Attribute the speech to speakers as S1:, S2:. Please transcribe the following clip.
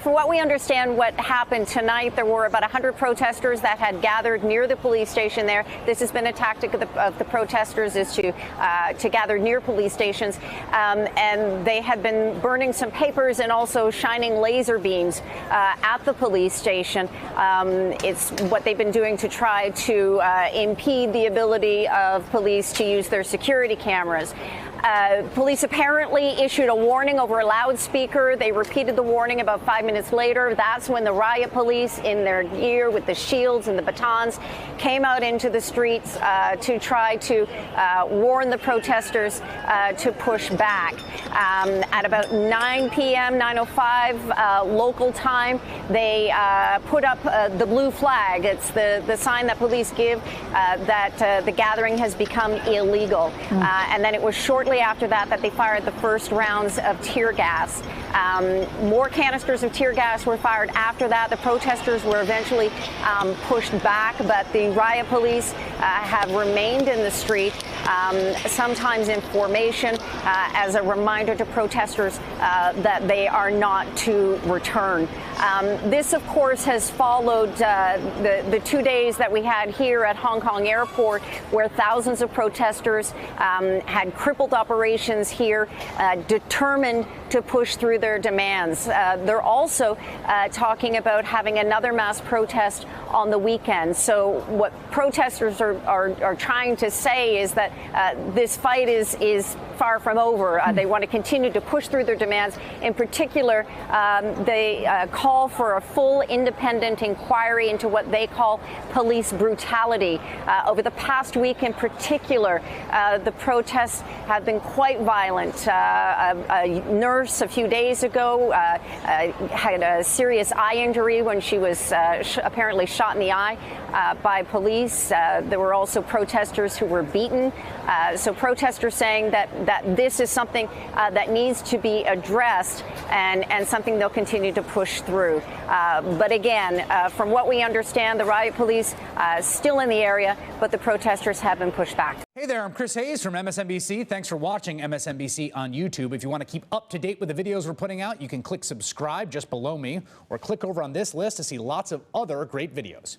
S1: For what we understand, what happened tonight, there were about 100 protesters that had gathered near the police station there. This has been a tactic of the protesters, is to gather near police stations. And they had been burning some papers and also shining laser beams at the police station. It's what they've been doing to try to impede the ability of police to use their security cameras. Police apparently issued a warning over a loudspeaker. They repeated the warning about 5 minutes later. That's when the riot police, in their gear with the shields and the batons, came out into the streets to try to warn the protesters to push back. At about 9 p.m., 9:05 local time, they put up the blue flag. It's the sign that police give that the gathering has become illegal. And then it was shortly after that they fired the first rounds of tear gas. More canisters of tear gas were fired after that. The protesters were eventually pushed back, but the riot police have remained in the street, sometimes in formation, as a reminder to protesters that they are not to return. This, of course, has followed the 2 days that we had here at Hong Kong Airport, where thousands of protesters had crippled operations here, determined to push through their demands. They're also talking about having another mass protest on the weekend. So what protesters are trying to say is that this fight is far from over. They want to continue to push through their demands. In particular, they call for a full independent inquiry into what they call police brutality. Over the past week in particular, the protests have been quite violent. A nurse a few days ago had a serious eye injury when she was apparently shot in the eye by police. There were also protesters who were beaten. So protesters saying that this is something that needs to be addressed and something they'll continue to push through. But again, from what we understand, the riot police still in the area, but the protesters have been pushed back.
S2: Hey there, I'm Chris Hayes from MSNBC. Thanks for watching MSNBC on YouTube. If you want to keep up to date with the videos we're putting out, you can click subscribe just below me or click over on this list to see lots of other great videos.